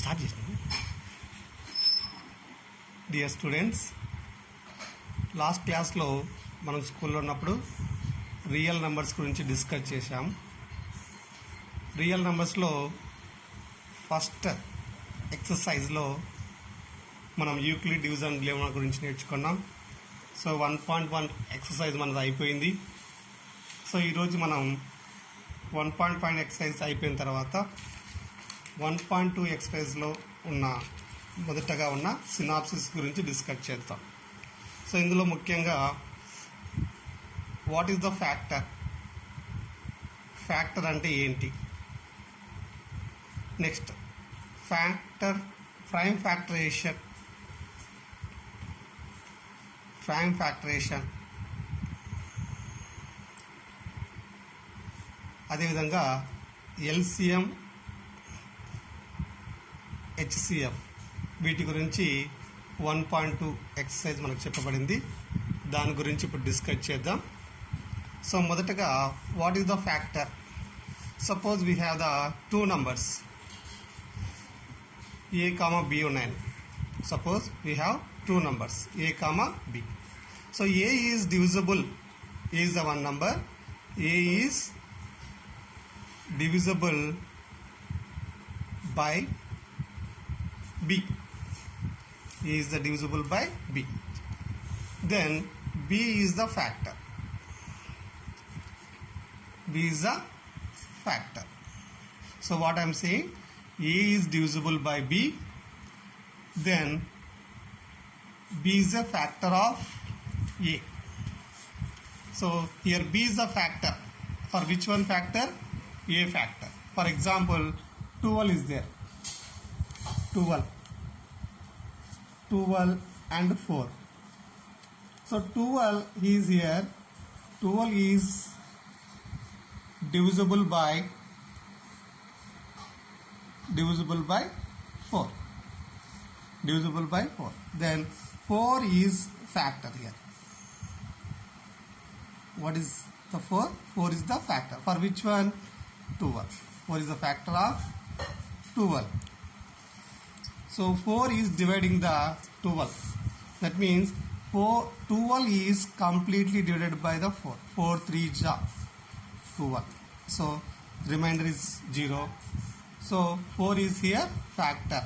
Start చేసినాము. Dear students, last క్లాస్లో మనం స్కూల్లో ఉన్నప్పుడు రియల్ నెంబర్స్ గురించి డిస్కస్ చేశాం. రియల్ నెంబర్స్లో ఫస్ట్ ఎక్సర్సైజ్లో మనం యూక్లిడ్ డివిజన్ లెవెల్ గురించి నేర్చుకున్నాం. సో 1.1 ఎక్సర్సైజ్ మనది అయిపోయింది. సో ఈరోజు మనం 1.5 ఎక్సర్సైజ్ అయిపోయిన తర్వాత 1.2 ఎక్సర్సైజ్లో ఉన్న మొదటగా ఉన్న సినాప్సిస్ గురించి డిస్కస్ చేద్దాం. సో ఇందులో ముఖ్యంగా what is the factor, factor అంటే ఏంటి, నెక్స్ట్ ఫ్యాక్టర్, ప్రైమ్ ఫ్యాక్టరేషన్, అదేవిధంగా ఎల్సిఎం, హెచ్సిఎఫ్, వీటి గురించి 1.2 ఎక్సర్సైజ్ మనకు చెప్పబడింది. దాని గురించి ఇప్పుడు డిస్కస్ చేద్దాం. సో మొదటగా what is the factor? Suppose we have the two numbers A, B ఉన్నాయి. Suppose we have two numbers A, B. So A is divisible, A is the one number, A is divisible by B, A is the divisible by B. Then B is the factor, B is the factor. So what I am saying, A is divisible by B, then B is a factor of A. So here B is a factor. For which one factor? A factor. For example, 12 is there. 12 and 4. So 12 is here. 12 is divisible by 4. Divisible by 4. Then 4 is factor here. What is the 4? 4 is the factor. For which one? 12. 4 is the factor of 12. So 4 is dividing the 12. That means 12 is completely divided by the 4. 4 3 is 12. So remainder is 0. So 4 is here factor.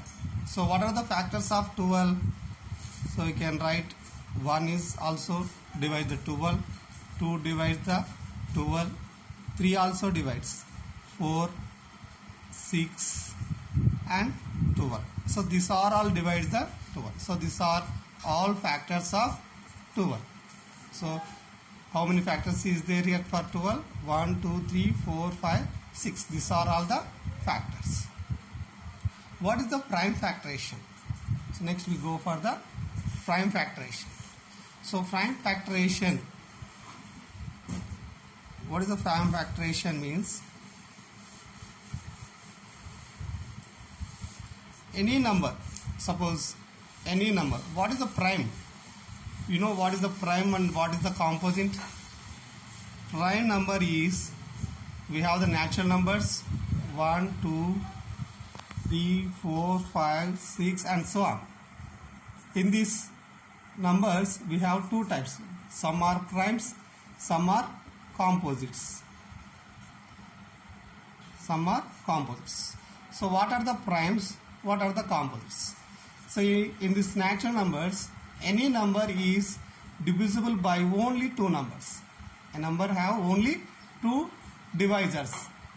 So what are the factors of 12? So you can write 1 is also divide the 12, 2 divides the 12, 3 also divides 4, 6 and 12. So these are all divides the 12. So these are all factors of 12. So how many factors is there here for 12? 1, 2, 3, 4, 5, 6. These are all the factors. What is the prime factoration? So next we go for the prime factoration. So prime factoration, what is the prime factoration means? Any number, suppose any number, what is the prime? You know what is the prime and what is the composite? Prime number is, we have the natural numbers 1, 2, 3, 4, 5, 6 and so on. In these numbers we have two types. Some are primes, some are composites. So what are the primes? What are the composites? So in these natural numbers, any number is divisible by only two numbers. A number have only two divisors.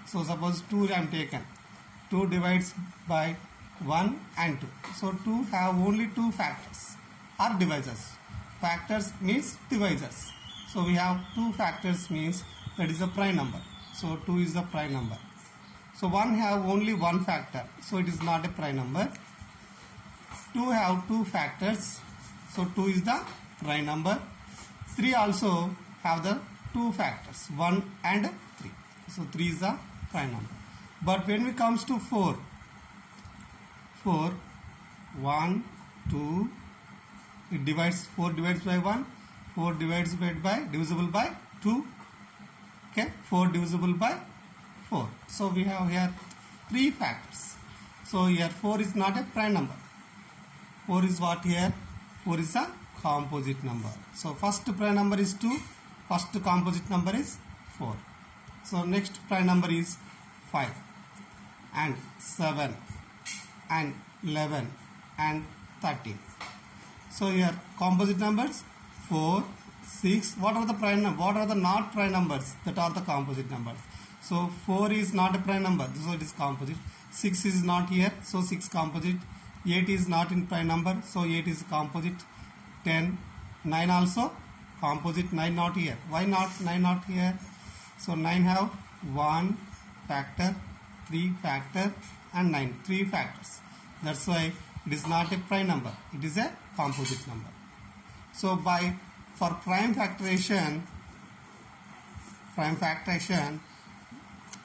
So suppose 2 I am taken. 2 divides by 1 and 2. So 2 have only two factors or divisors. Factors means divisors. So we have two factors means that is a prime number. So 2 is the prime number. So 1 have only one factor. So it is not a prime number. 2 have two factors. So 2 is the prime number. 3 also have the two factors, 1 and 3. So 3 is the prime number. But when it comes to 4, 1, 2, it divides, 4 divides by 1, 4 divides by divisible by 2, okay, 4 divisible by 4. So we have here three factors. So here 4 is not a prime number. 4 is what here? 4 is a composite number. So first prime number is 2, first composite number is 4. So next prime number is 5 and 7 and 11 and 13. So here composite numbers 4, 6. What are the prime numbers? What are the not prime numbers? That are the composite numbers. So 4 is not a prime number, so it is composite. 6 is not here, so 6 composite. 8 is not in prime number, so 8 is composite. 10, 9 also composite. 9 not here. Why not 9 not here? So 9 have 1 factor, 3 factor and 9. 3 factors. That's why it is not a prime number. It is a composite number. So for prime factorization,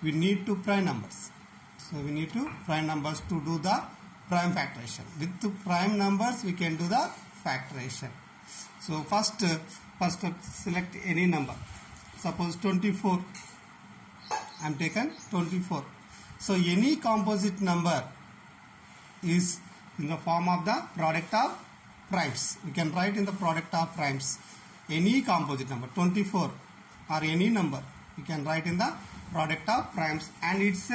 we need two prime numbers. So we need two prime numbers to do the prime factorization. With the prime numbers we can do the factorization. So first select any number. Suppose 24. I am taken 24. So any composite number is in the form of the product of primes. We can write in the product of primes. Any composite number 24 or any number we can write in the product of primes, and its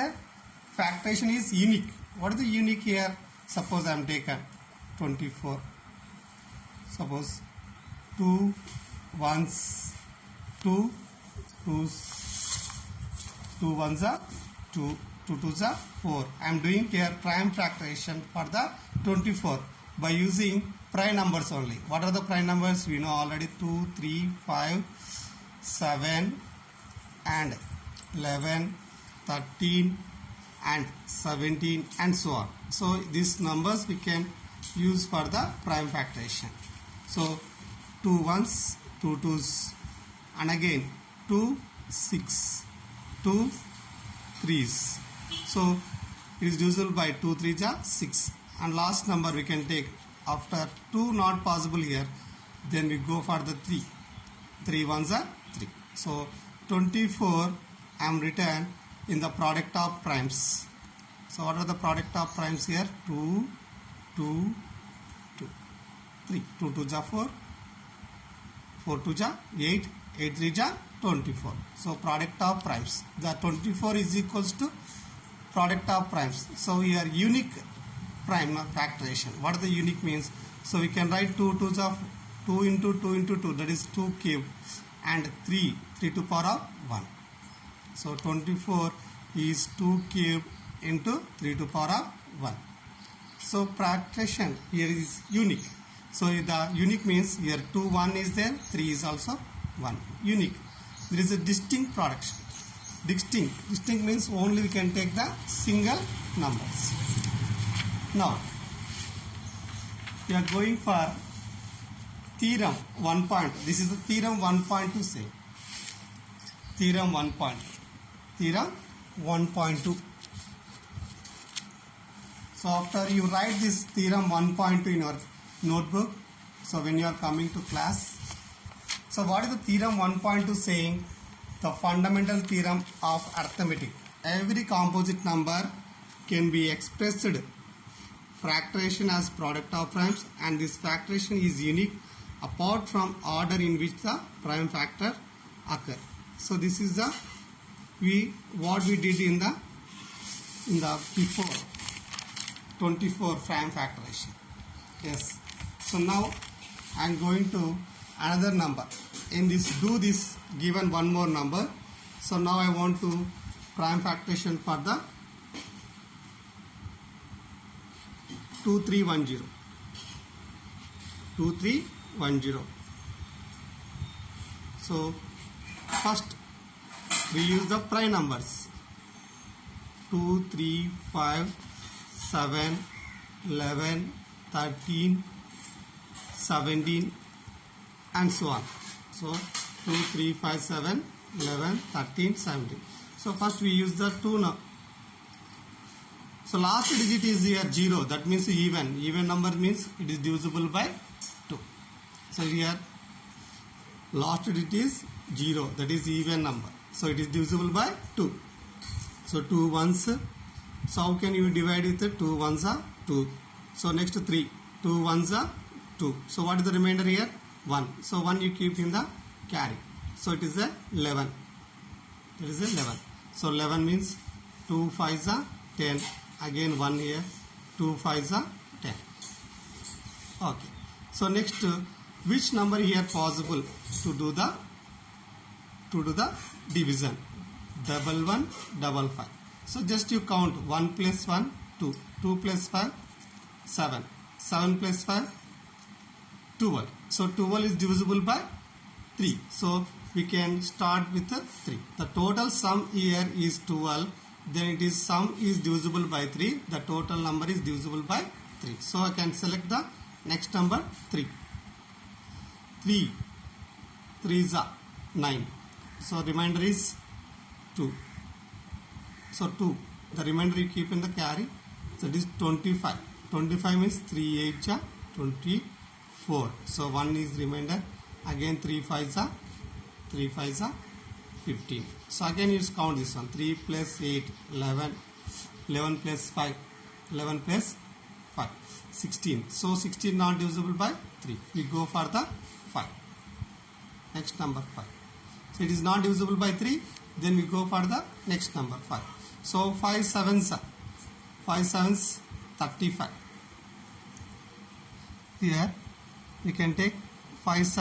factorization is unique. What is the unique here? Suppose I am taken 24. Suppose 2 ones 2 ones are 2 twos are 4. I am doing here prime factorization for the 24 by using prime numbers only. What are the prime numbers? We know already 2, 3, 5, 7 and 11, 13 and 17 and so on. So these numbers we can use for the prime factorization. So 2 ones, 2 twos, and again 2 6, 2 3s. So it is divisible by 2 3s are 6, and last number we can take after 2 not possible here, then we go for the 3. 3 ones are 3. So 24 I am written in the product of primes. So what are the product of primes here? 2 2 2 3. 2 2s are 4, 4 2s are 8, 8 3s are 24. So product of primes. The 24 is equals to product of primes. So here unique prime factorization. What the unique means? So we can write 2 twos of 2 into 2 into 2, that is 2 cube, and 3 to the power of 1. So 24 is 2 cube into 3 to the power of 1. So factorization here is unique. So the unique means here 2 1 is there, 3 is also 1. Unique. There is a distinct production. Distinct means only we can take the single numbers. Now we are going for theorem 1 point. This is the theorem 1.2 say. Theorem 1 point. Theorem 1.2. So after you write this theorem 1.2 in your notebook, so when you are coming to class, so what is the theorem 1.2 saying? The fundamental theorem of arithmetic. Every composite number can be expressed factorization as product of primes, and this factorization is unique apart from order in which the prime factor occur. So this is the what we did in the before 24 prime factorization. Yes. So now I am going to another number. In this, do this given one more number. So now I want to prime factorization for the 2310. 2310. So first we use the prime numbers. 2, 3, 5, 7, 11, 13, 17 and so on. So 2, 3, 5, 7, 11, 13, 17. So first we use the 2 now. So last digit is here 0. That means even. Even number means it is divisible by 2. So here last digit is 0. That is even number. So it is divisible by 2. So 2 ones So how can you divide with 2 ones are 2. So next 3. 2 ones are 2. So what is the remainder here? 1. So 1 you keep in the carry. So it is a 11. It is a 11. So 11 means 2 5s are 10. Again 1 here. 2 5s are 10. Okay. So next, which number here possible to do the division? 1 1 5 5. So just you count 1 plus 1 2, 2 plus 5 7, 7 plus 5 12. So 12 is divisible by 3. So we can start with 3. The total sum here is 12. Then it is sum is divisible by 3. The total number is divisible by 3. So I can select the next number 3. 3 is 9. So remainder is 2. So 2. The remainder you keep in the carry. So it is 25. 25 means 3 8 are 24. So 1 is remainder. Again 3 5s are 15. So again you count this one. 3 plus 8 11. 11 plus 5 11 plus 5 16. So 16 not divisible by 3. We go for the 5. Next number 5. So it is not divisible by 3. Then we go for the next number 5. So 5 7s 35. Here we can take 5 7